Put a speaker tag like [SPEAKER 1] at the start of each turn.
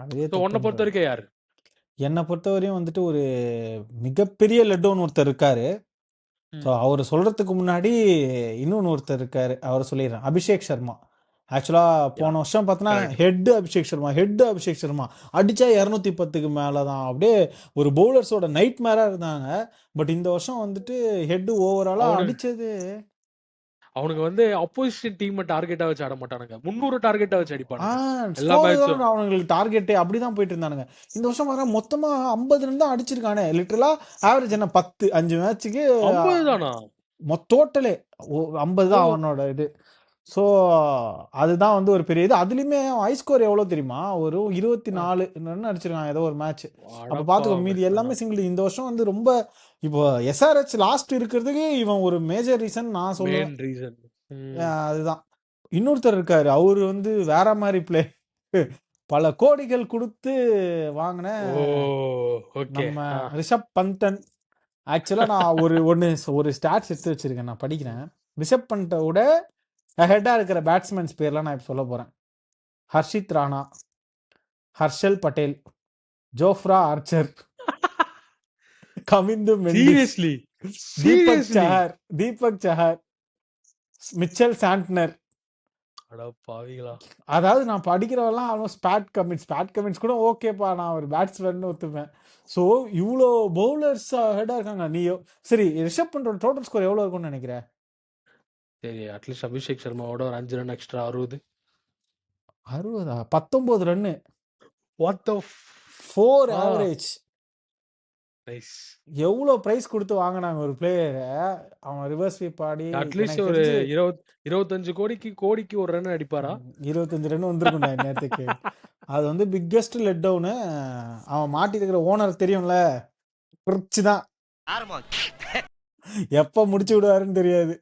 [SPEAKER 1] அதுவே
[SPEAKER 2] ஸோ உன்னை பொறுத்த
[SPEAKER 1] தப்புன்ற.
[SPEAKER 2] வரைக்கும் யாரு?
[SPEAKER 1] என்னை பொறுத்தவரையும் வந்துட்டு ஒரு மிகப்பெரிய லெட்டோன்னு ஒருத்தர் இருக்காரு. ஸோ அவர் சொல்றதுக்கு முன்னாடி இன்னொன்று ஒருத்தர் இருக்காரு, அவர் சொல்லிடுறேன். அபிஷேக் சர்மா. ஆக்சுவலாக போன வருஷம் பார்த்தோன்னா ஹெட் அபிஷேக் சர்மா அடித்தா 210க்கு மேலே தான், அப்படியே ஒரு பவுலர்ஸோட நைட் மேராக இருந்தாங்க. பட் இந்த வருஷம் வந்துட்டு ஹெட் ஓவராலாக அடித்தது.
[SPEAKER 2] அவனுக்கு வந்து அப்போசிஷன் டீம் டார்கெட்டா வச்சு ஆட மாட்டானுங்க, 300 டார்கெட்டா வச்சு அடிப்பானுங்க எல்லா
[SPEAKER 1] ஸ்கோர்
[SPEAKER 2] மேட்சும்.
[SPEAKER 1] தான் அவங்களுக்கு டார்கெட்டே, அப்படிதான் போயிட்டு இருந்தானுங்க. இந்த வருஷம் வர மொத்தமா 50 ரன் தான் அடிச்சிருக்கானே. லிட்டரலா ஆவரேஜ் என்ன 10 5 மேட்சுக்கு
[SPEAKER 2] 50 தானா?
[SPEAKER 1] டோட்டலே 50 தான் அவனோட இது. ஸோ அதுதான் வந்து ஒரு பெரிய இது. அதுலயுமே ஹை ஸ்கோர் எவ்வளோ தெரியுமா? ஒரு 24 ரன் அடிச்சிருக்கான் ஏதோ ஒரு மேட்ச். அப்ப பாத்துக்கோ, மீதி எல்லாமே சிங்கிள். இந்த வருஷம் வந்து ரொம்ப இப்போ எஸ்ஆர்ஹெச் லாஸ்ட் இருக்கிறதுக்கு இவன் ஒரு மேஜர் ரீசன் நான் சொல்லுவேன். அதுதான். இன்னொருத்தர் இருக்காரு, அவரு வந்து வேற மாதிரி பிளே, பல கோடிகள் கொடுத்து வாங்கின நம்ம ரிஷப் பந்தன். ஆக்சுவலா நான் ஒரு ஸ்டாட்ஸ் எடுத்து வச்சிருக்கேன், நான் படிக்கிறேன். ரிஷப் பண்டை விட ஹெட்டா இருக்கிற பேட்ஸ்மேன்ஸ் பேர்லாம் நான் இப்ப சொல்ல போறேன். ஹர்ஷித் ராணா, ஹர்ஷல் பட்டேல், ஜோஃப்ரா ஆர்ச்சர், கமிந்து மெண்டிஸ், தீபக் சஹர், மிச்சல் சாண்ட்னர். அதாவது நான் படிக்கிறவெல்லாம் ஆல்மோஸ்ட் பேட் கமெண்ட்ஸ் கூட ஓகேப்பா, நான் ஒரு பேட்ஸ்மேன் ஒத்துப்பேன். ஸோ இவ்வளோ பவுலர்ஸ் ஹெட்டாக இருக்காங்க. நீயோ சரி, ரிஷப் பண்டோட டோட்டல் ஸ்கோர் எவ்வளோ இருக்கும்னு நினைக்கிறேன்?
[SPEAKER 2] சரி, அட்லீஸ்ட் அபிஷேக் சர்மாவோட ஒரு 5 run extra. 60
[SPEAKER 1] 19 run.
[SPEAKER 2] What the
[SPEAKER 1] 4 average. எவ்வளோ பிரைஸ் கொடுத்து வாங்கினாங்க ஒரு பிளேயரை, அவன் ரிவர்ஸ் ஸ்வீப் ஆடி.
[SPEAKER 2] அட்லீஸ்ட் ஒரு 25 கோடிக்கு ஒரு ரன் அடிப்பாரா?
[SPEAKER 1] 25 ரன் வந்திருக்கும்டா நேரத்துக்கு. அது வந்து பிக்கெஸ்ட் லெட் டவுனு. அவன் மாட்டி இருக்கிற ஓனர் தெரியும்ல, தான் எப்ப முடிச்சு விடுவாருன்னு தெரியாது.